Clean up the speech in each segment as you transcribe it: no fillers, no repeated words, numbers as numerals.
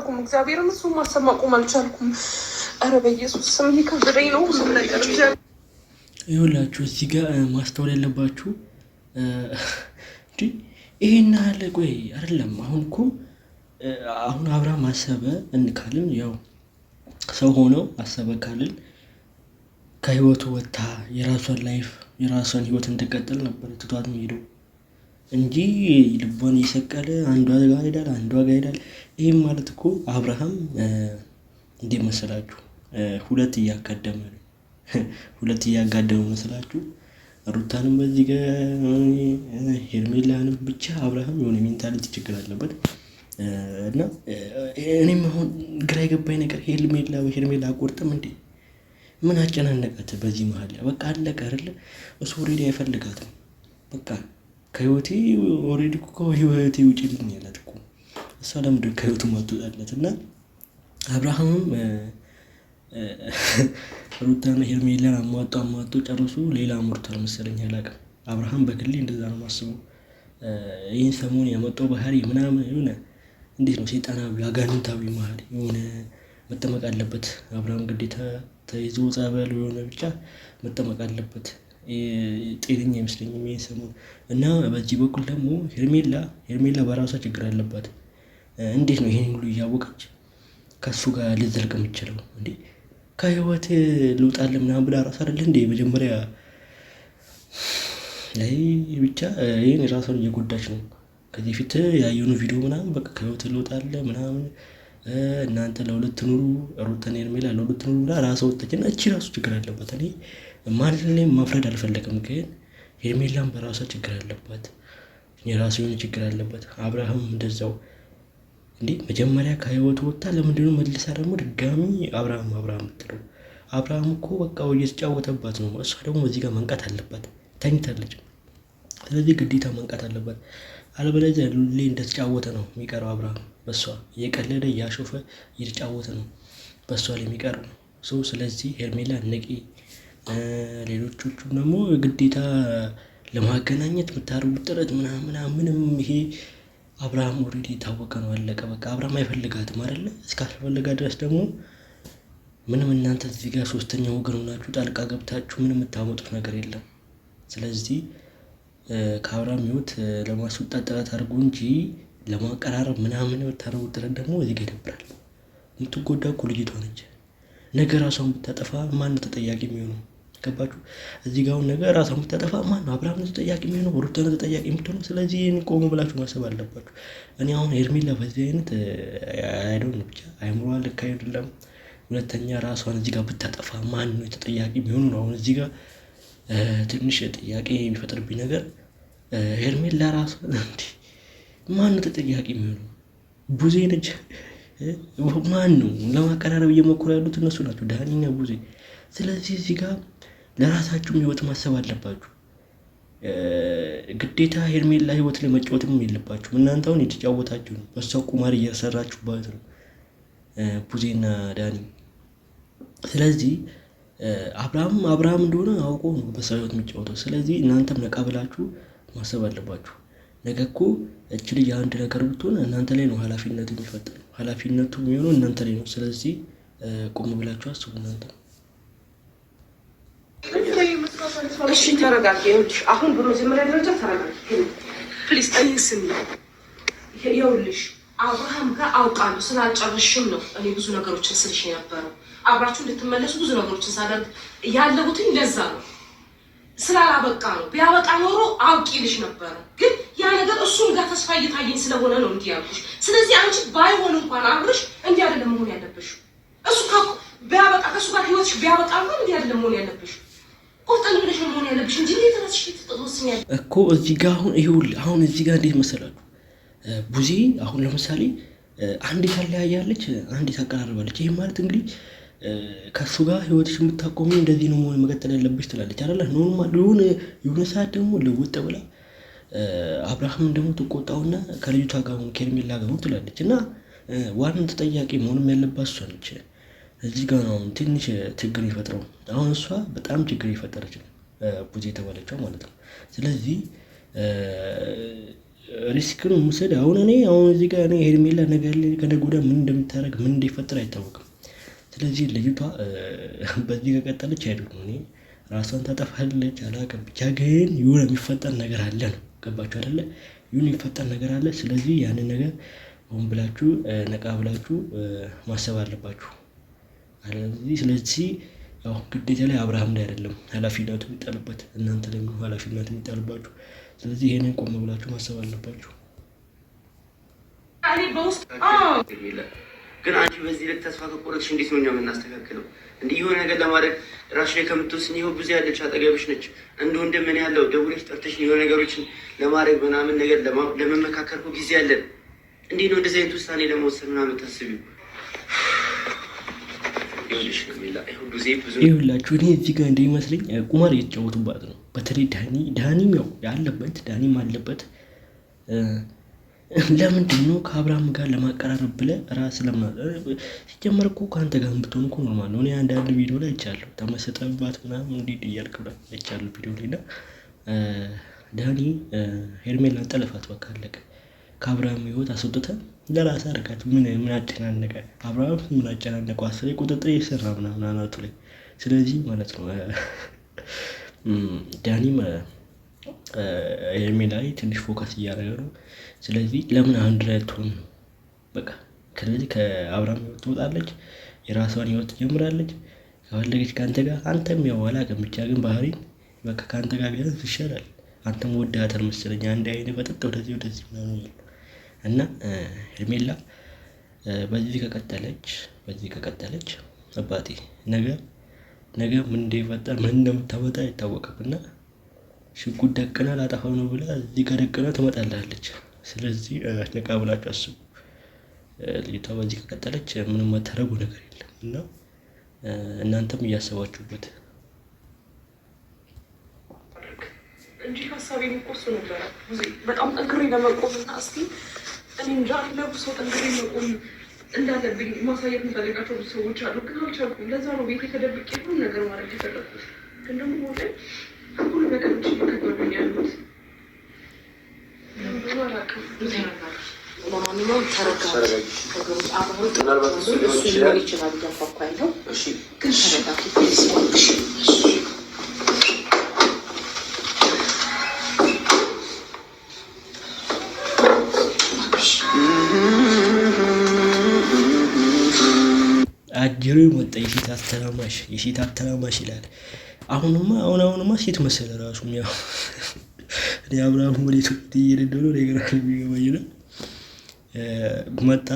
አልቻልኩም። እግዚአብሔርን እሱ ማሰማቆም አልቻልኩም። ኧረ በኢየሱስ ስም ይከብደኝ ነው ሁሉም ነገር። ይኸውላችሁ እዚህ ጋር ማስተዋል ያለባችሁ ይሄን ያህል ቆይ አይደለም። አሁን እኮ አሁን አብርሃም አሰበ እንካልን ያው ሰው ሆኖ አሰበ ካልን ከህይወቱ ወጥታ የራሷን ላይፍ የራሷን ህይወት እንድትቀጥል ነበር ትቷት ሄደው እንጂ ልቧን እየሰቀለ አንዷ ጋር ሄዳል አንዷ ጋር ሄዳል። ይሄም ማለት እኮ አብርሃም እንዴት መሰላችሁ ሁለት እያጋደመ መስላችሁ ሩታንም በዚህ ጋር ሄርሜላንም ብቻ አብርሃም የሆነ ሜንታሊቲ ችግር አለበት እና እኔም አሁን ግራ የገባኝ ነገር ሄርሜላ አቆርጥም እንዴ ምን አጨናነቃት በዚህ መሀል በቃ አለቀ አይደለ እሱ ኦሬዲ አይፈልጋትም በቃ ከህይወቴ ኦሬዲ እኮ ከህይወቴ ውጪልኝ ያላት እኮ እሷ ለምንድን ከህይወቱ ማትወጣለት እና አብርሃምም ሩታና ሄርሜላን አሟጦ ጨርሶ ሌላ አሞርቷል መሰለኝ አላውቅም። አብርሃም በግሌ እንደዛ ነው የማስበው። ይህን ሰሞን ያመጣው ባህሪ ምናምን የሆነ እንዴት ነው ሰይጣናዊ አጋንንታዊ ባህሪ የሆነ መጠመቅ አለበት። አብርሃም ግዴታ ተይዞ ጸበል የሆነ ብቻ መጠመቅ አለበት። ጤነኛ አይመስለኝም ይህን ሰሞን እና በዚህ በኩል ደግሞ ሄርሜላ በራሷ ችግር አለባት። እንዴት ነው ይሄን ሁሉ እያወቀች ከሱ ጋር ልትዘልቅ የምትችለው እንዴ? ከህይወት ልውጣልህ ምናምን ብላ ራሱ አይደለ እንዴ መጀመሪያ ብቻ ይሄን ራሷን እየጎዳች ነው። ከዚህ ፊት ያየነው ቪዲዮ ምናምን በቃ ከህይወት ልውጣልህ ምናምን እናንተ ለሁለት ኑሩ ሩታና ሄርሜላ ለሁለት ኑሩ ብላ ራሷ ወጣችና እቺ ራሱ ችግር አለባት። እኔ ማንንም መፍረድ አልፈለግም፣ ግን ሄርሜላም በራሷ ችግር አለባት፣ የራሱ የሆነ ችግር አለበት። አብርሃም እንደዛው እንዴ መጀመሪያ ከህይወቱ ወጣ ለምንድነው መልሳ ደግሞ ድጋሚ አብርሃም የምትለው? አብርሃም እኮ በቃ እየተጫወተባት ነው። እሷ ደግሞ እዚህ ጋር መንቃት አለባት፣ ተኝታለች። ስለዚህ ግዴታ መንቃት አለባት። አለበለዚያ ሁሌ እንደተጫወተ ነው የሚቀረው። አብርሃም በሷ እየቀለደ እያሾፈ እየተጫወተ ነው በሷ ላይ የሚቀረው ሰው። ስለዚህ ሄርሜላ ነቂ። ሌሎቹ ደግሞ ግዴታ ለማገናኘት የምታደርጉት ጥረት ምንም ይሄ አብርሃም ኦሬዲ የታወቀ ነው፣ አለቀ በቃ። አብርሃም አይፈልጋትም አይደለ? እስካልፈልጋት ድረስ ደግሞ ምንም እናንተ እዚህ ጋር ሶስተኛ ወገን ሆናችሁ ጣልቃ ገብታችሁ ምንም የምታመጡት ነገር የለም። ስለዚህ ከአብርሃም ህይወት ለማስወጣት ጥረት አድርጉ እንጂ ለማቀራረብ ምናምን የምታደርጉት ጥረት ደግሞ እዚህ ጋር ይደብራል። የምትጎዳ እኮ ልጅቷ ነች። ነገ ራሷን ብታጠፋ ማን ተጠያቂ የሚሆነው? ገባችሁ? እዚህ ጋር አሁን ነገር ራሷን ብታጠፋ ማን ነው? አብርሃም ነው ተጠያቂ የሚሆነው? ሩታ ነው ተጠያቂ የምትሆነው? ስለዚህ ይህን ቆሞ ብላችሁ ማሰብ አለባችሁ። እኔ አሁን ሄርሜላ በዚህ አይነት አይዶን ብቻ አይምሯ ልክ አይደለም። ሁለተኛ ራሷን እዚህ ጋር ብታጠፋ ማን ነው ተጠያቂ የሚሆነው ነው አሁን እዚህ ጋር ትንሽ ጥያቄ የሚፈጥርብኝ ነገር። ሄርሜላ ራሷ ማን ነው ተጠያቂ የሚሆነው? ቡዜ ነች። ማን ነው ለማቀራረብ እየሞከሩ ያሉት? እነሱ ናቸው፣ ዳኒና ቡዜ። ስለዚህ እዚህ ጋር ለራሳችሁም ህይወት ማሰብ አለባችሁ። ግዴታ ሄርሜላ ህይወት ላይ መጫወትም የለባችሁም። እናንተ አሁን የተጫወታችሁ ነው፣ በሷ ቁማር እየሰራችሁባት ነው ቡዜና ዳኒ። ስለዚህ አብርሃም እንደሆነ አውቆ ነው በሰው ህይወት የሚጫወተው። ስለዚህ እናንተም ነቃ ብላችሁ ማሰብ አለባችሁ። ነገ እኮ እች ልጅ አንድ ነገር ብትሆን እናንተ ላይ ነው ኃላፊነቱ የሚፈጠረው። ኃላፊነቱ የሚሆነው እናንተ ላይ ነው። ስለዚህ ቆም ብላችሁ አስቡ እናንተ። እሺ ተረጋጊ። ይኸውልሽ አሁን በመጀመሪያ ደረጃ ተረጋጊ ፕሊዝ። እኔን ስሚ። ይኸውልሽ አብርሃም ጋር አውቃለሁ ስላልጨረሽም ነው እኔ ብዙ ነገሮችን ስልሽ የነበረው። አብራችሁ እንድትመለሱ ብዙ ነገሮችን ሳደርግ ያለሁትኝ ለዛ ነው፣ ስላላበቃ ነው። ቢያበቃ ኖሮ አውቂልሽ ነበረ። ግን ያ ነገር እሱም ጋር ተስፋ እየታየኝ ስለሆነ ነው እንዲህ ያልኩሽ። ስለዚህ አንቺ ባይሆን እንኳን አብርሽ እንዲህ አይደለም መሆን ያለብሽ። እሱ ቢያበቃ ከእሱ ጋር ህይወትሽ ቢያበቃ እንኳን እንዲህ አይደለም መሆን ያለብሽ። ቆርጠን ብለሽ ነው መሆን ያለብሽ እንጂ እንዴት ራስሽ ትወስኛለሽ እኮ እዚህ ጋር አሁን እዚህ ጋር እንዴት መሰላችሁ ቡዜ አሁን ለምሳሌ አንዲት ታለያያለች፣ አንዲት ታቀራርባለች። ይሄ ማለት እንግዲህ ከሱ ጋር ህይወትሽ የምታቆሚ እንደዚህ ነው መሆን መቀጠል ያለብሽ ትላለች አይደለ? ኖርማል የሆነ ሰዓት ደግሞ ልውጥ ብላ አብርሃም ደግሞ ትቆጣውና ከልጅቷ ጋር ከሄርሜላ ጋር ትላለች። እና ዋናው ተጠያቂ መሆንም ያለባት እሷ ነች። እዚህ ጋር ነው ትንሽ ችግር ይፈጥረው። አሁን እሷ በጣም ችግር ይፈጠረች ነው ቡዜ የተባለችው ማለት ነው። ስለዚህ ሪስክ ነው የምውሰድ። አሁን እዚህ ጋር እኔ ሄርሜላ ነገር ላይ ከነገ ወዲያ ምን እንደምታደርግ ምን እንደሚፈጠር አይታወቅም። ስለዚህ ልጅቷ በዚህ ከቀጠለች አይደለም እኔ ራሷን ታጠፋለች አላውቅም። ብቻ ግን የሆነ የሚፈጠር ነገር አለ ነው። ገባችሁ አይደለ? የሆነ የሚፈጠር ነገር አለ። ስለዚህ ያንን ነገር ሆን ብላችሁ ነቃ ብላችሁ ማሰብ አለባችሁ። ስለዚህ ያው ግዴታ ላይ አብርሃም ላይ አይደለም ኃላፊነቱ የሚጣልበት እናንተ ላይ ነው ኃላፊነቱ የሚጣልባችሁ። ስለዚህ ይሄንን ቆም ብላችሁ ማሰብ አለባችሁ። ግን አንቺ በዚህ ልክ ተስፋ ከቆረጥሽ እንዴት ነው እኛ የምናስተካክለው? እንዲህ የሆነ ነገር ለማድረግ ራስሽ ላይ ከምትወስኝ ይኸው ብዙ ያለች አጠገብሽ ነች። እንደ ወንድም ያለው ደውለሽ ጠርተሽ የሆነ ነገሮችን ለማድረግ ምናምን ነገር ለመመካከር እኮ ጊዜ አለን። እንዴት ነው እንደዚህ አይነት ውሳኔ ለመወሰን ምናምን ታስቢው? ይኸውላችሁ እኔ እዚህ ጋር እንደሚመስለኝ ቁማር እየተጫወቱባት ነው። በተለይ ዳኒም ያው ዳኒም አለበት። ለምንድን ነው ከአብርሃም ጋር ለማቀራረብ ብለህ ራስ ሲጀመር እኮ ከአንተ ጋር ብትሆን እኮ ኖርማል ነው። እኔ አንዳንድ ቪዲዮ ላይ አይቻለሁ ተመሰጠባት ምናምን እንዲህ እያልክ አይቻለሁ ቪዲዮ ላይ እና ዳኒ ሄርሜላን ጠለፋት በቃ አለቀ። ከአብርሃም ህይወት አስወጥተህ ለራስህ አድርጋት። ምን አጨናነቀ? አብርሃም ምን አጨናነቀው? አስሬ ቁጥጥር እየሰራ ምናምን አናቱ ላይ። ስለዚህ ማለት ነው ዳኒም ሄርሜላ ላይ ትንሽ ፎከስ እያደረገ ነው። ስለዚህ ለምን አንድ ላይ ትሆን በቃ። ስለዚህ ከአብርሃም ህይወት ትወጣለች፣ የራሷን ህይወት ትጀምራለች። ከፈለገች ከአንተ ጋር አንተም ያው አላውቅም ብቻ ግን ባህሪ በቃ ከአንተ ጋር ቢያንስ ይሻላል። አንተም ወዳታል መሰለኝ አንድ አይነት በጥጥ ወደዚህ ምናምን ያለው እና ሄርሜላ በዚህ ከቀጠለች አባቴ ነገ ምን እንደሚፈጠር ምን እንደምታመጣ አይታወቅም። እና ሽጉጥ ደቅና ላጠፋው ነው ብላ እዚህ ጋር ደቅና ትመጣላለች። ስለዚህ ነቃ ብላችሁ አስቡ። ልጅቷ በዚህ ከቀጠለች ምንም ማታረጉ ነገር የለም እና እናንተም እያሰባችሁበት እንጂ ሀሳቤ የሚቆሱ ነበረ በጣም ጠንክሬ ለመቆም እና እስኪ እኔ እንጃ ለብሶ ጠንክሬ መቆም እንዳለብኝ ማሳየት የምፈልጋቸው ብዙ ሰዎች አሉ፣ ግን አልቻልኩም። ለዛ ነው ቤቴ ተደብቄ ሁሉ ነገር ማድረግ የፈለኩት። ግን ደግሞ ሆነ ሁሉ ነገሮች እየከበዱኝ ያሉት ለማንኛውም ተረጋጊ። እሱ ሊሆን ይችላል እያፋኳ ያለው ግን ተረጋጊ። አጅሩ መጣ የሴት አተራማሽ ይላል። አሁንማ ሴት መሰለ ራሱ ያው እኔ አብርሃም ወዴት እየደደሉ ነገር የሚገባኝ ነው። መጣ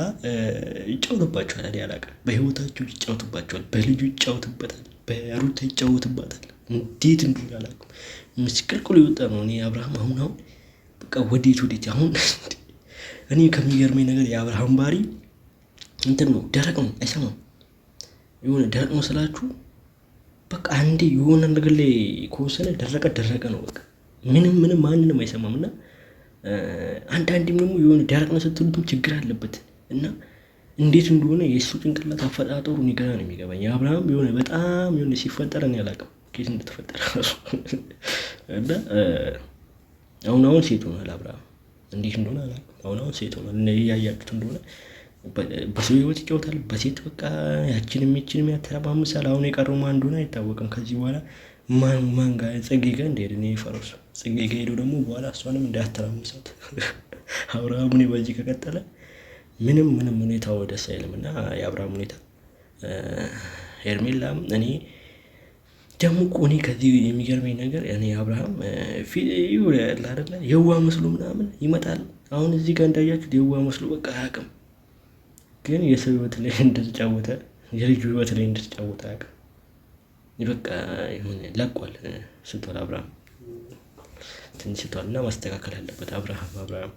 ይጫወትባቸዋል። እኔ አላውቅም፣ በህይወታቸው ይጫወትባቸዋል። በልጁ ይጫወትበታል፣ በሩታ ይጫወትባታል። እንዴት እንደሆነ አላውቅም። ምስቅልቅሉ ይወጣ ነው። እኔ አብርሃም አሁን በቃ ወዴት አሁን እኔ ከሚገርመኝ ነገር የአብርሃም ባህሪ እንትን ነው፣ ደረቅ ነው፣ አይሰማም። የሆነ ደረቅ ነው ስላችሁ በቃ አንዴ የሆነ ነገር ላይ ከወሰነ ደረቀ ነው በቃ ምንም ማንንም አይሰማም። እና አንዳንዴም ደግሞ የሆነ ደረቅ ነው ስትሉትም ችግር አለበት እና እንዴት እንደሆነ የእሱ ጭንቅላት አፈጣጠሩ ግራ ነው የሚገባኝ። የአብርሃም የሆነ በጣም የሆነ ሲፈጠር እኔ አላውቅም ከየት እንደተፈጠረ እና አሁን ሴት ሆኗል አብርሃም። እንዴት እንደሆነ አላውቅም። አሁን ሴት ሆኗል። ያያችሁት እንደሆነ በሰው ህይወት ይጫወታል፣ በሴት በቃ ያችንም ያተረማምሳል። አሁን የቀረው ማን እንደሆነ አይታወቅም። ከዚህ በኋላ ማን ጋር ጽጌ ጋር እንደሄደ ነው የፈረሱ። ጽጌ ጋር ሄደው ደግሞ በኋላ እሷንም እንዳያተራምሳት አብርሃም። እኔ በዚህ ከቀጠለ ምንም ሁኔታው ደስ አይልም እና የአብርሃም ሁኔታ ሄርሜላም እኔ ደግሞ እኮ እኔ ከዚህ የሚገርመኝ ነገር እኔ አብርሃም አይደለ የዋ መስሎ ምናምን ይመጣል። አሁን እዚህ ጋር እንዳያችሁት የዋ መስሎ በቃ አያውቅም፣ ግን የሰው ህይወት ላይ እንደተጫወተ የልጁ ህይወት ላይ እንደተጫወተ አያውቅም። በቃ ይሁን ለቋል፣ ስቷል። አብርሃም ትንሽ ስቷል እና ማስተካከል አለበት አብርሃም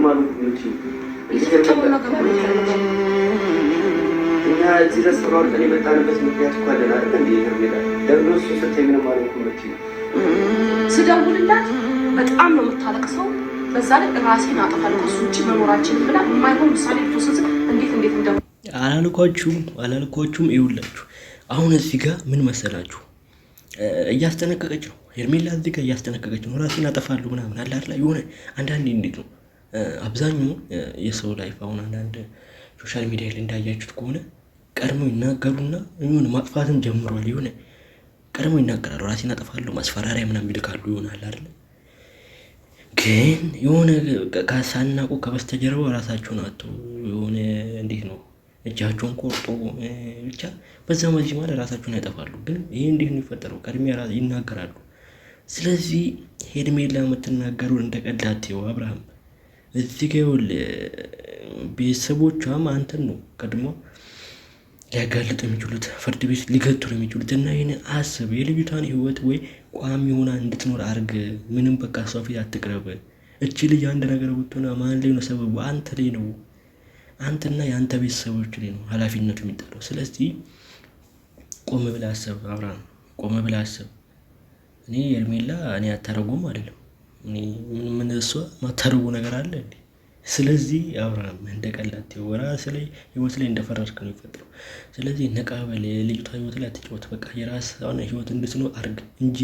ምንም አልኩት እኛ እዚህ ድረስ ተሯርጠን የመጣንበት ምክንያት እኮ አለን አይደል? እንዴ ሄርሜላ ደግሞ እሱ ስትይ ምንም አልኩት ስደውልላት በጣም ነው የምታለቅሰው። በዛ ላይ ራሴን አጠፋለሁ ከሱ ውጭ መኖራችን ብላ የማይሆን ምሳሌ ልትወስድ እንዴት እንደው አላልኳችሁም? ይኸውላችሁ አሁን እዚህ ጋር ምን መሰላችሁ እያስጠነቀቀች ነው ሄርሜላ። እዚህ ጋር እያስጠነቀቀች ነው ራሴን አጠፋለሁ ምናምን አለ አይደል? የሆነ አንዳንዴ እንዴት ነው አብዛኛው የሰው ላይፍ አሁን አንዳንድ ሶሻል ሚዲያ ላይ እንዳያችሁት ከሆነ ቀድሞ ይናገሩና የሆነ ማጥፋትም ጀምሯል። የሆነ ቀድሞ ይናገራሉ ራሴን አጠፋለሁ ማስፈራሪያ ምናምን ይልካሉ ይሆናል አይደል? ግን የሆነ ካሳናቁ ከበስተጀርባው ራሳቸውን አጡ የሆነ እንዴት ነው እጃቸውን ቆርጦ ብቻ በዛ መዚህ ማለት ራሳቸውን ያጠፋሉ። ግን ይሄ እንዴት ነው የሚፈጠረው? ቀድሚያ ይናገራሉ። ስለዚህ ሄርሜላ የምትናገሩ እንደቀላቴው አብርሃም እዚህ ጋር ቤተሰቦቿም አንተን ነው ቀድሞ ሊያጋልጡ የሚችሉት ፍርድ ቤት ሊገቱ የሚችሉት እና ይህን አስብ። የልጅቷን ህይወት ወይ ቋሚ ሆና እንድትኖር አድርግ። ምንም በቃ ሰው ፊት አትቅረብ። እቺ ልጅ አንድ ነገር ብትሆን ማን ላይ ነው ሰበቡ? አንተ ላይ ነው። አንተና የአንተ ቤተሰቦች ላይ ነው ኃላፊነቱ የሚጣለው። ስለዚህ ቆም ብለህ አስብ አብርሃም፣ ቆም ብለህ አስብ። እኔ ሄርሜላ እኔ አታረጉም አይደለም እኔ ምን እሷ ማታረጉ ነገር አለ እንዴ? ስለዚህ አብርሃም እንደቀላት ወራስ ላይ ህይወት ላይ እንደፈረድክ ነው የሚፈጥረው። ስለዚህ ነቃበል ልጅቷ ህይወት ላይ አትጫወት። በቃ የራስህን ህይወት እንድትኖር አድርግ እንጂ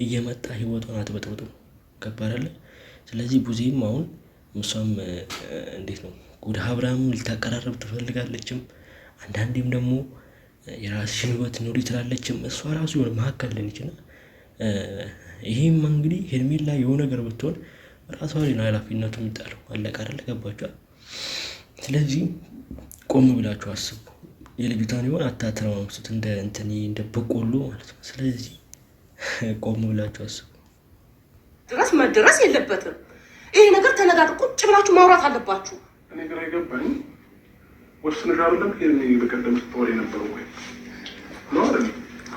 እየመጣ ህይወቷን አትበጥብጥ። ገባህ አይደል? ስለዚህ ቡዜም አሁን እሷም እንዴት ነው ወደ አብርሃም ልታቀራረብ ትፈልጋለችም፣ አንዳንዴም ደግሞ የራስሽን ህይወት ኑሪ ትላለችም። እሷ ራሱ የሆነ መሀከል ነችና ይሄም እንግዲህ ሄርሜላ የሆነ ነገር ብትሆን ራሷ ላይ ነው ኃላፊነቱ የሚጣለው። አለቀ አይደል? ገባችኋል? ስለዚህ ቆም ብላችሁ አስቡ። የልጅቷን ይሆን አታተራምሱት እንደ እንትን እንደ በቆሎ ማለት ነው። ስለዚህ ቆም ብላችሁ አስቡ። ድረስ መድረስ የለበትም ይሄ ነገር። ተነጋግሩ፣ ቁጭ ብላችሁ ማውራት አለባችሁ። እኔ ግራ የገባኝ ወስነሽ አይደለም ከኔ በቀደም ስትወሪ ነበረው ወይ ነው አይደል?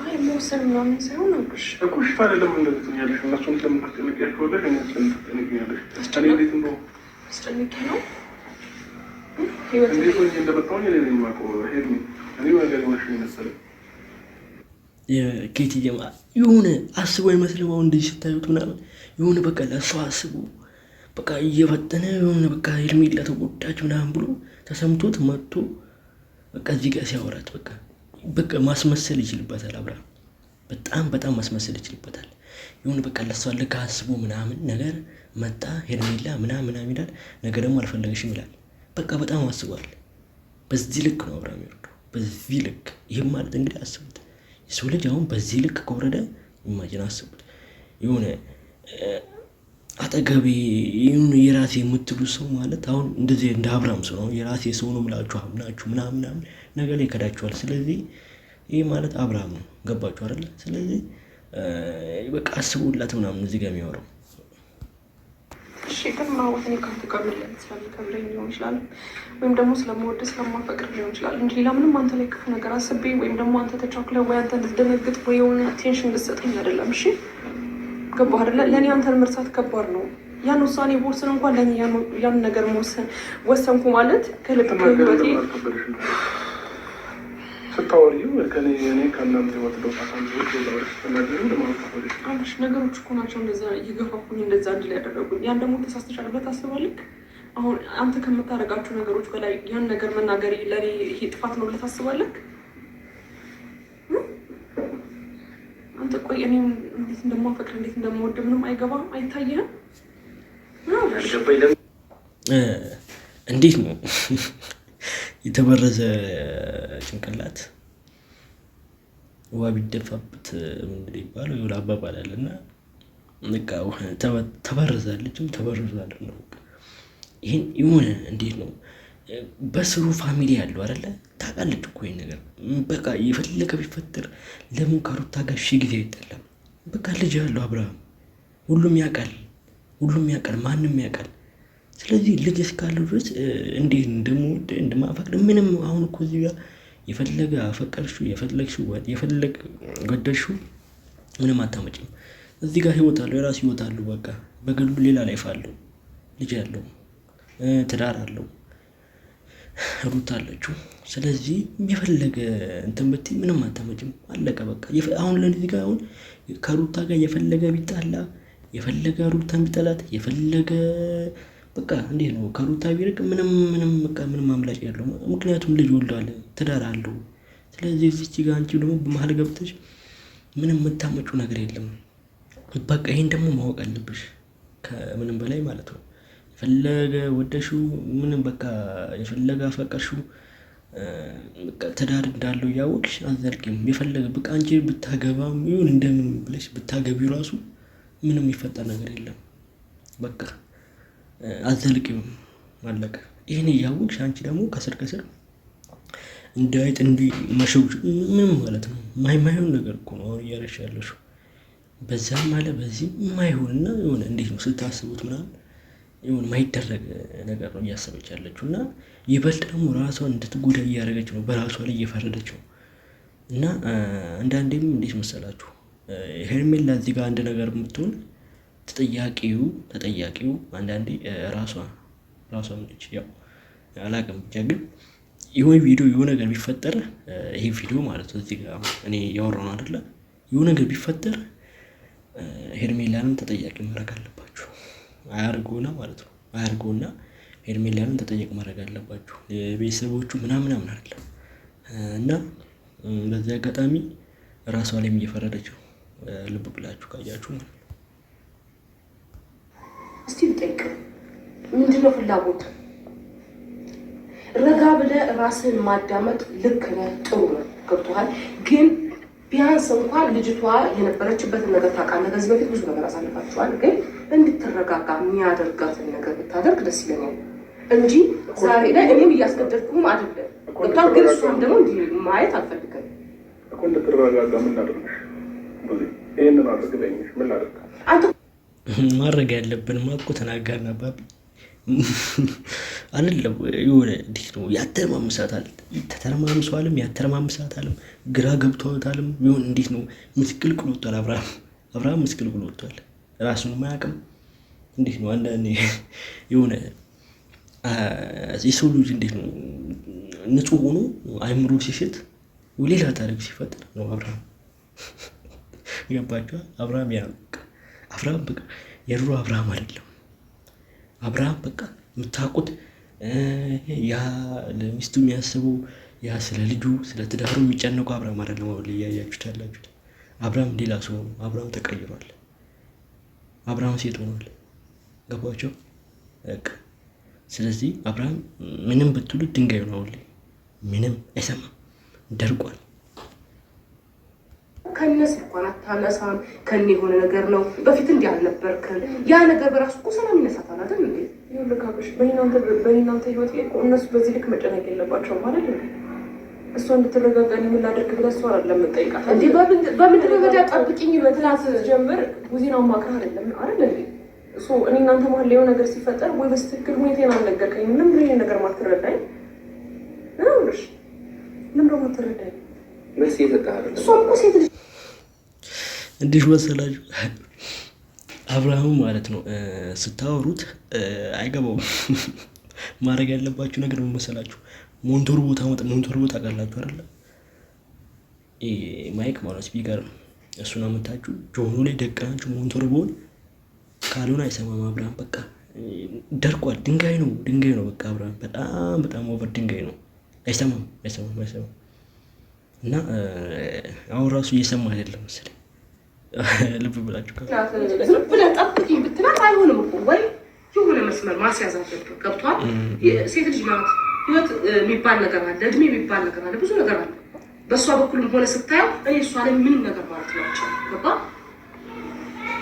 አይ መወሰን ምናምን ሳይሆን ነው እኮ እሺ። ታዲያ እንደዚህ ትኛለሽ? እነሱን ስለምታስጨንቂያቸው ወደ እኔ ስለምታስጨንቂያለሽ። እኔ እንዴት ነው አስጨንቄ ነው ህይወት እንዴት ነው እንደመጣሁኝ እኔ ነኝ የማውቀው። ሄድ እኔ ነገር ነው መሰለኝ የኬቲ ጀማ የሆነ አስቦ አይመስልም። አሁን እንደዚህ ስታዩት ምናምን የሆነ በቃ ለእሷ አስቦ በቃ እየፈጠነ የሆነ በቃ ሄርሜላ ተጎዳች ምናምን ብሎ ተሰምቶት መጥቶ በቃ እዚህ ጋር ሲያወራት በቃ ማስመሰል ይችልበታል። አብርሃም በጣም ማስመሰል ይችልበታል። የሆነ በቃ ለሷ ልክ አስቦ ምናምን ነገር መጣ ሄርሜላ ምናምን ይላል። ነገር ደግሞ አልፈለገሽም ይላል። በቃ በጣም አስቧል። በዚህ ልክ ነው አብርሃም ይወርደው፣ በዚህ ልክ። ይህም ማለት እንግዲህ አስቡት፣ የሰው ልጅ አሁን በዚህ ልክ ከወረደ ኢማጂን አስቡት። የሆነ አጠገቤ ይሁን የራሴ የምትሉ ሰው ማለት አሁን እንደዚህ እንደ አብርሃም ሰው ነው። የራሴ ሰው ነው ምላችሁ አምናችሁ ምናምን ነገር ላይ ከዳችኋል። ስለዚህ ይህ ማለት አብርሃም ነው። ገባችሁ አይደለ? ስለዚህ በቃ አስቡላት ምናምን እዚህ ጋር የሚያወራው እሺ። ግን ማለት እኔ ካንተ ጋር ምን ስለምከብረኝ ሊሆን ይችላል፣ ወይም ደግሞ ስለምወድ ስለማፈቅር ሊሆን ይችላል እንጂ ሌላ ምንም አንተ ላይ ክፉ ነገር አስቤ ወይም ደግሞ አንተ ተቻኩለህ ወይ አንተ እንድትደነግጥ ወይ የሆነ ቴንሽን እንድትሰጠኝ አይደለም። እሺ ገባህ አይደለ? ለእኔ አንተን መርሳት ከባድ ነው። ያን ውሳኔ ቦርስን እንኳን ለእኔ ያን ነገር ወሰንኩ ማለት ከልብ ከህይወቴ ስታወሪው እኔ ከእናንተ ህይወት ነገሮች እኮ ናቸው እንደዛ እየገፋኩኝ እንደዛ እንድል ያደረጉኝ። ያን ደግሞ ተሳስተሻል ብለህ ታስባለህ? አሁን አንተ ከምታደርጋቸው ነገሮች በላይ ያን ነገር መናገር ለእኔ ይሄ ጥፋት ነው ብለህ ታስባለህ? አንተ ቆይ እኔ እንዴት እንደማፈቅር እንዴት እንደምወድ ምንም አይገባም? አይታየህም? እንዴት ነው የተበረዘ ጭንቅላት ውሃ ቢደፋበት ምንድን ይባለው? የሆነ አባባል አለ እና በቃ ተበረዛለችም ተበርዟል ነው። ይህን የሆነ እንዴት ነው በስሩ ፋሚሊ ያለው አይደለ? ታውቃለች እኮ ይሄን ነገር። በቃ የፈለገ ቢፈጠር ለምን ከሩታ ጋር ሺህ ጊዜ አይጠላም። በቃ ልጅ ያለው አብርሃም ሁሉም ያውቃል፣ ማንም ያውቃል። ስለዚህ ልጅ እስካለው ድረስ እንዴት እንደምወድ እንደማፈቅር ምንም አሁን እኮ እዚህ ጋር የፈለገ አፈቀርሽው የፈለገ ገደልሽው ምንም አታመጭም። እዚህ ጋር ህይወት አለው፣ የራሱ ህይወት አለው። በቃ በግሉ ሌላ ላይፍ አለው፣ ልጅ ያለው። ትዳር አለው፣ ሩታ አለችው። ስለዚህ የፈለገ እንትን ብትይ ምንም አታመጭም። አለቀ በቃ። አሁን ለዚህ ጋር አሁን ከሩታ ጋር የፈለገ ቢጣላ የፈለገ ሩታ ቢጠላት የፈለገ በቃ እንዴት ነው ከሩታ ቢርቅ ምንም በቃ ምንም አምላጭ ያለው ምክንያቱም ልጅ ወልዷል፣ ትዳር አለው። ስለዚህ እዚች ጋር አንቺ ደግሞ በመሀል ገብተሽ ምንም የምታመጪው ነገር የለም። በቃ ይሄን ደግሞ ማወቅ አለብሽ ከምንም በላይ ማለት ነው። የፈለገ ወደሽው ምንም በቃ የፈለገ አፈቀርሽው በቃ ትዳር እንዳለው እያወቅሽ አዘልቂም። የፈለገ በቃ አንቺ ብታገባም ይሁን እንደምን ብለሽ ብታገቢ ራሱ ምንም የሚፈጠር ነገር የለም። በቃ አዘልቂም አለቀ። ይህን እያወቅሽ አንቺ ደግሞ ከስር እንዳይጥ መሸውሽ ምንም ማለት ነው ማይሆን ነገር እኮ ነው አሁን እያለሽ ያለሽው። በዛም አለ በዚህም የማይሆንና የሆነ እንዴት ነው ስታስቡት ምናምን የሆነ ማይደረግ ነገር ነው እያሰበች ያለችው እና ይበልጥ ደግሞ ራሷን እንድትጎዳ እያደረገች ነው፣ በራሷ ላይ እየፈረደች ነው። እና አንዳንዴም እንዴት መሰላችሁ ሄርሜላ እዚህ ጋር አንድ ነገር የምትሆን ተጠያቂው አንዳንዴ ራሷ ነች። ያው አላውቅም ብቻ ግን የሆነ ቪዲዮ የሆነ ነገር ቢፈጠር ይሄ ቪዲዮ ማለት ነው እዚህ ጋር እኔ ያወራው ነው አይደለ? የሆነ ነገር ቢፈጠር ሄርሜላንም ተጠያቂ ማድረግ አለባችሁ። አያርጎና ማለት ነው አያርጎና ሄርሜላንም ተጠያቂ ማድረግ አለባችሁ። የቤተሰቦቹ ምናምን አለ እና በዚህ አጋጣሚ ራሷ ላይም እየፈረደች ነው። ልብ ብላችሁ ካያችሁ ማለት ነው። እስቲ ልጠይቅ፣ ምንድነው ፍላጎት? ረጋ ብለህ ራስን ማዳመጥ ልክ ነህ፣ ጥሩ ነው፣ ገብቶሃል። ግን ቢያንስ እንኳን ልጅቷ የነበረችበትን ነገር ታውቃለህ። ከዚህ በፊት ብዙ ነገር አሳልፋችኋል። ግን እንድትረጋጋ የሚያደርጋትን ነገር ብታደርግ ደስ ይለኛል እንጂ ዛሬ ላይ እኔም እያስገደድኩም አይደለም። ግን እሷም ደግሞ እንዲህ ማየት አልፈልግም እኮ። እንድትረጋጋ ምን ላድርግሽ? ይህንን አድርግልኝሽ ምን ላድርግ? ማድረግ ያለብን ማቆ ተናጋና ባቢ አይደለም የሆነ እንዴት ነው ያተረማምሳታል። ተተረማምሷልም ያተረማምሳታልም ግራ ገብቷታልም። ይሁን እንዴት ነው ምስቅልቅል ወጥቷል። አብርሃም ምስቅልቅል ወጥቷል። ራሱን ማያውቅም። እንዴት ነው አንዳንዴ የሆነ የሰው ልጅ እንዴት ነው ንጹህ ሆኖ አይምሮ ሲሸት ሌላ ታሪክ ሲፈጠር ነው አብርሃም። ገባችኋል? አብርሃም አብርሃም በቃ የድሮ አብርሃም አይደለም። አብርሃም በቃ የምታውቁት ያ ለሚስቱ የሚያስበው ያ ስለ ልጁ ስለ ትዳሩ የሚጨነቀው አብርሃም አይደለም። አሁን እያያችሁት ያላችሁት አብርሃም ሌላ ሰው ነው። አብርሃም ተቀይሯል። አብርሃም ሴት ሆኗል። ገባቸው በቃ። ስለዚህ አብርሃም ምንም ብትሉት ድንጋይ ነው። አሁን ምንም አይሰማም፣ ደርቋል። ከነስ እንኳን አታነሳም። ከኔ የሆነ ነገር ነው። በፊት እንዲህ አልነበርክም። ያ ነገር በራሱ እኮ ሰላም ይነሳታል አይደል እንዴ? ይልካብሽ በእናንተ ህይወት ላይ እነሱ በዚህ ልክ መጨነቅ የለባቸውም ማለት ነው። እሷ እንድትረጋጋ ምን ላድርግ ብለህ እሷ አይደለም የምጠይቃት እንዴ? በምንድን ነው ወዲያ ጠብቂኝ በትላት ጀምር ጉዜና ማክራ አይደለም አይደል እንዴ? እሱ እኔ እናንተ መሀል ላይ ነገር ሲፈጠር ወይ በስትክክል ሁኔታን አልነገርከኝ። ምንም ብለህ ነገር ማትረዳኝ ነውሽ። ምን ደግሞ ማትረዳኝ መልስ እየሰጠህ እሷ እኮ ሴት ልጅ እንዲህ መሰላችሁ አብርሃም ማለት ነው። ስታወሩት አይገባውም። ማድረግ ያለባችሁ ነገር ምን መሰላችሁ? ሞንቶር ቦታ አቀላችሁ አይደለ? ማይክ ማለት ስፒከር ነው። እሱን አመታችሁ ጆኑ ላይ ደቀናችሁ ሞንቶር ቦን ካልሆነ አይሰማም አብርሃም። በቃ ደርቋል። ድንጋይ ነው በቃ አብርሃም በጣም ኦቨር ድንጋይ ነው። አይሰማም። እና አሁን ራሱ እየሰማ አይደለም መሰለኝ። ልብ ብላችሁ ዝም ብለህ ጠብቂኝ ብትላት አይሆንም እኮ። ወይ የሆነ መስመር ማስያዝ አለብህ። ገብቶሃል? ሴት ልጅ ናት። ህይወት የሚባል ነገር አለ፣ እድሜ የሚባል ነገር አለ፣ ብዙ ነገር አለ። በእሷ በኩልም ሆነ ስታየው እኔ እሷ ላይ ምንም ነገር ማለት ናቸው። ገባ?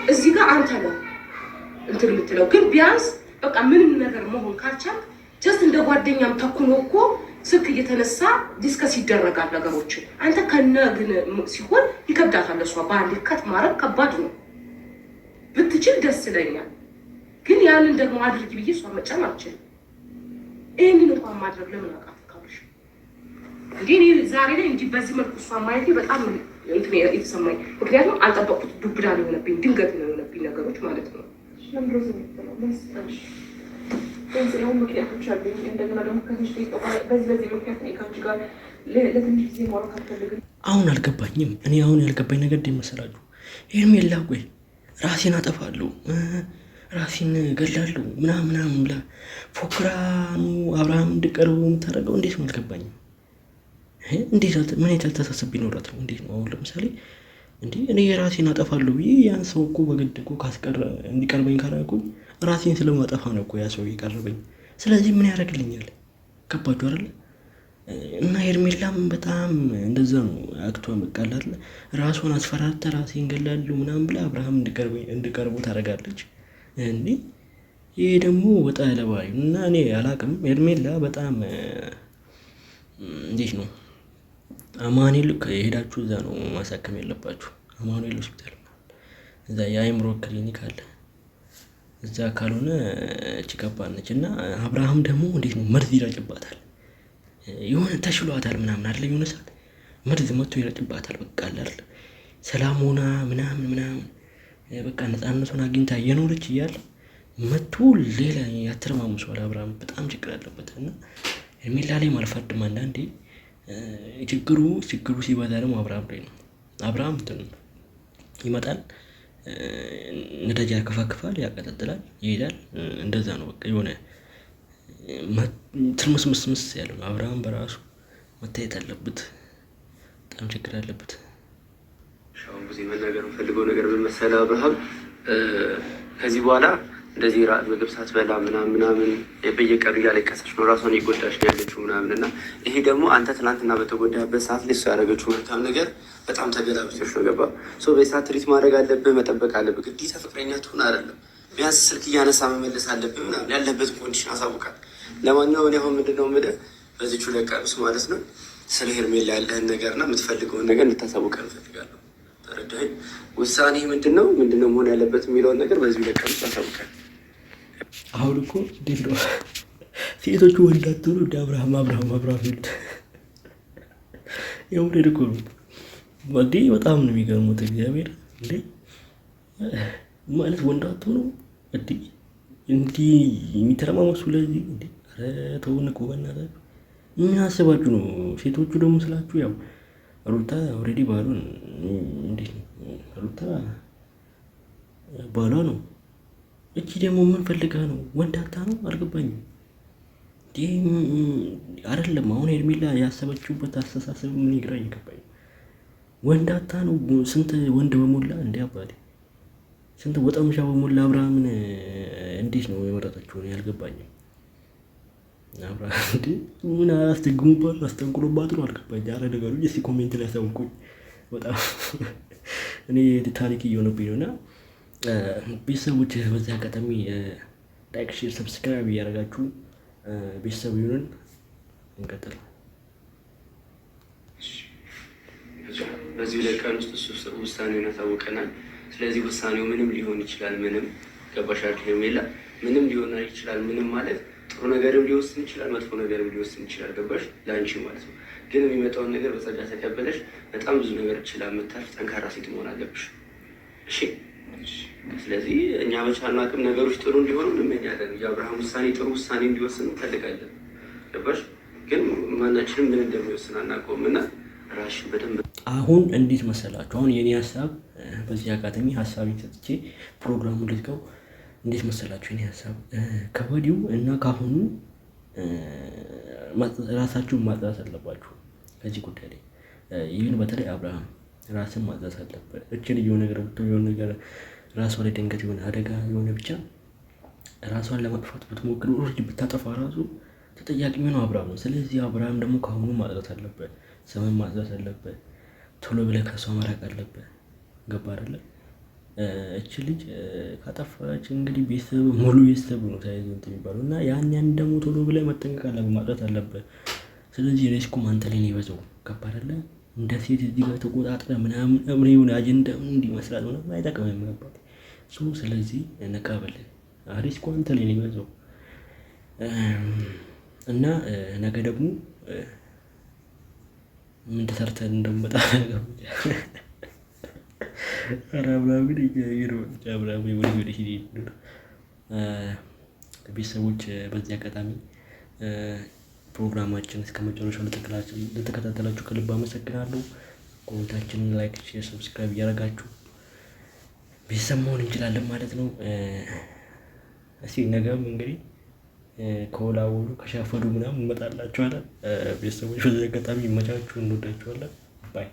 እዚህ ጋር አንተ ነው እንትን የምትለው። ግን ቢያንስ በቃ ምንም ነገር መሆን ካልቻልክ ጀስት እንደ ጓደኛም ተኩኖ እኮ ስልክ እየተነሳ ዲስከስ ይደረጋል ነገሮችን። አንተ ከነ ግን ሲሆን ይከብዳታል። እሷ በአንድ ከት ማድረግ ከባድ ነው። ብትችል ደስ ይለኛል። ግን ያንን ደግሞ አድርጊ ብዬ እሷ መጫን አልችልም። ይህንን እንኳን ማድረግ ለምን አቃትካለሽ? እንዲህ እኔ ዛሬ ላይ እንዲህ በዚህ መልኩ እሷ ማየቴ በጣም እንትን የተሰማኝ። ምክንያቱም አልጠበቅኩት። ዱብዳ ነው የሆነብኝ፣ ድንገት ነው የሆነብኝ ነገሮች ማለት ነው። ቢያንስ ደግሞ ምክንያቶች አሉኝ። እንደገና ደግሞ ከትንሽ በዚህ ምክንያት ነው ከአንቺ ጋር ለትንሽ ጊዜ ማውራት አልፈልግም። አሁን አልገባኝም። እኔ አሁን ያልገባኝ ነገር መሰላችሁ ሄርሜላ ቆይ ራሴን አጠፋለሁ ራሴን ገላለሁ ምናምን ብላ ፎክራኑ አብርሃም እንድቀርበው የምታደርገው እንዴት ነው አልገባኝም። እንዴት ምን ያልተሳሰብ ቢኖራት ነው? እንዴት ነው አሁን ለምሳሌ እኔ የራሴን አጠፋለሁ ብዬ ያን ሰው እኮ በግድ እኮ እንዲቀርበኝ ካላልኩኝ ራሴን ስለማጠፋ ነው እኮ ያ ሰው የቀረበኝ። ስለዚህ ምን ያደርግልኛል? ከባዱ አይደለ? እና ሄርሜላም በጣም እንደዛ ነው አክቷ መቃላል ራሷን አስፈራርታ ራሴን ገላለሁ ምናምን ብላ አብርሃም እንዲቀርቡ ታደርጋለች። ይሄ ደግሞ ወጣ ያለ ባህሪ እና እኔ አላቅም። ሄርሜላ በጣም እንዴት ነው አማኑኤል ከሄዳችሁ እዛ ነው ማሳከም ያለባችሁ። አማኑኤል ሆስፒታል እዛ የአይምሮ ክሊኒክ አለ። እዛ ካልሆነ እቺ ከባድ ነች። እና አብርሃም ደግሞ እንዴት ነው መርዝ ይረጭባታል። የሆነ ተሽሏታል ምናምን አይደል? የሆነ ሰዓት መርዝ መጥቶ ይረጭባታል። በቃ አይደል ሰላም ሆና ምናምን በቃ ነፃነቷን አግኝታ እየኖረች እያለ መጥቶ ሌላ ያተረማምሷል። አብርሃም በጣም ችግር አለበት እና ሄርሜላ ላይ አልፈርድም። አንዳንዴ ችግሩ ሲበዛ ደግሞ አብርሃም ላይ ነው። አብርሃም ይመጣል፣ ነዳጅ ያከፋክፋል፣ ያቀጣጥላል፣ ይሄዳል። እንደዛ ነው በቃ የሆነ ትርምስምስምስ ያለ ነው። አብርሃም በራሱ መታየት አለበት። በጣም ችግር አለበት። ሻውን ጊዜ መናገር ፈልገው ነገር ምን መሰለህ አብርሃም፣ ከዚህ በኋላ እንደዚህ ምግብ ሳትበላ ምናምን በየቀኑ እያለቀሰች ነው ራሷን እየጎዳች ነው ያለችው ምናምን እና ይሄ ደግሞ አንተ ትናንትና በተጎዳበት ሰዓት ላይ እሷ ያደረገችው መልካም ነገር በጣም ተገላብጦች ነው። ገባ በሰዓት ትሪት ማድረግ አለብህ፣ መጠበቅ አለብህ። ግዴታ ፍቅረኛ ትሆን አይደለም፣ ቢያንስ ስልክ እያነሳ መመለስ አለብህ ምናምን ያለበት ኮንዲሽን አሳውቃል። ለማንኛውም እኔ አሁን ምንድነው የምልህ በዚቹ ለቀብስ ማለት ነው ስለ ሄርሜላ ያለህን ነገርና የምትፈልገውን ነገር እንድታሳውቀን እንፈልጋለሁ። ተረዳኸኝ? ውሳኔ ምንድነው መሆን ያለበት የሚለውን ነገር በዚሁ ለቀብስ አሳውቀን። አሁን እኮ እንዴት ነው ሴቶቹ ወንዳትሉ እንደ አብርሃም ይሉት የምሬድ እኮ ነው። በጣም ነው የሚገርሙት። እግዚአብሔር ማለት ወንዳቱ ነው እንዲህ የሚተረማመሱ ለዚህ ተውን እኮ በእናታችሁ ምን አስባችሁ ነው? ሴቶቹ ደግሞ ስላችሁ ያው ሩታ ኦልሬዲ ባሏን እንዴት ነው ሩታ ባሏ ነው። እቺ ደግሞ ምን ፈልጋ ነው? ወንዳታ ነው? አልገባኝም። አይደለም አሁን ሄርሜላ ያሰበችውበት አስተሳሰብ ምን ይግራ እየገባኝ ወንዳታ ነው። ስንት ወንድ በሞላ እንዴ አባቴ ስንት ወጠምሻ በሞላ አብርሃምን እንዴት ነው የመረጠችው? ያልገባኝም አብርሃም ምን አስተንኩሎባት ነው አልገባኝ። አረ ነገሩ እስኪ ኮሜንት ላይ አሳውቁኝ። በጣም እኔ ታሪክ እየሆነብኝ ነው። እና ቤተሰቦች በዚህ አጋጣሚ ላይክ፣ ሼር፣ ሰብስክራይብ እያደረጋችሁ ቤተሰብ ይሁንን። እንቀጥል። በዚህ ለቀን ውስጥ እሱ ውሳኔውን ያሳውቀናል። ስለዚህ ውሳኔው ምንም ሊሆን ይችላል። ምንም ገባሽ ሄርሜላ? ምንም ሊሆን ይችላል። ምንም ማለት ጥሩ ነገርም ሊወስን ይችላል፣ መጥፎ ነገርም ሊወስን ይችላል። ገባሽ? ለአንቺ ማለት ነው። ግን የሚመጣውን ነገር በጸጋ ተቀበለሽ በጣም ብዙ ነገር ይችላል የምታልፍ ጠንካራ ሴት መሆን አለብሽ። እሺ። ስለዚህ እኛ በቻልነው አቅም ነገሮች ጥሩ እንዲሆኑ እንመኛለን። የአብርሃም ውሳኔ ጥሩ ውሳኔ እንዲወስን እንፈልጋለን። ገባሽ? ግን ማናችንም ምን እንደሚወስን አናውቀውም እና ራስሽን በደንብ አሁን እንዴት መሰላችሁ? አሁን የኔ ሀሳብ በዚህ አጋጣሚ ሀሳብ ሰጥቼ ፕሮግራሙን ልዝጋው። እንዴት መሰላችሁ? የኔ ሀሳብ ከወዲሁ እና ካሁኑ ራሳችሁን ማጽዳት አለባችሁ ከዚህ ጉዳይ ላይ። ይህን በተለይ አብርሃም ራስን ማጽዳት አለበት። እችን የሆነ ነገር የሆነ ነገር ራሷ ላይ ድንገት የሆነ አደጋ የሆነ ብቻ ራሷን ለማጥፋት ብትሞክር ብታጠፋ ራሱ ተጠያቂ የሚሆነው አብርሃም ነው። ስለዚህ አብርሃም ደግሞ ካሁኑ ማጽዳት አለበት፣ ስምን ማጽዳት አለበት። ቶሎ ብለህ ከሷ መራቅ አለበት። ገባ አይደለ? እች ልጅ ካጠፋች እንግዲህ ቤተሰብ ሙሉ ቤተሰብ ነው ተያይዞ እንትን የሚባለው እና ያን ደግሞ ቶሎ ብለህ መጠንቀቅ አለብህ፣ ማጽዳት አለበት። ስለዚህ ሪስኩም አንተ ላይ ነው የበዛው። ገባ አይደለ? እንደ ሴት እዚህ ጋር ተቆጣጥረህ ምናምን እምሪውን አጀንዳ እንዲመስላል ምናምን አይጠቅምም። ገባ? ስለዚህ ነቃበል፣ ሪስኩ አንተ ላይ ነው የበዛው እና ነገ ደግሞ ምን ተሰርተን እንደምመጣ ቤተሰቦች በዚህ አጋጣሚ ፕሮግራማችን እስከ መጨረሻው ለተከታተላችሁ ከልብ አመሰግናለሁ። ኮሜንታችንን ላይክ፣ ሼር፣ ሰብስክራይብ እያደረጋችሁ ቤተሰብ መሆን እንችላለን ማለት ነው። እስኪ ነገም እንግዲህ ከወላወሉ ከሻፈዱ ምናምን እንመጣላችኋለን። ቤተሰቦች በዚህ አጋጣሚ ይመቻችሁ፣ እንወዳችኋለን። ባይ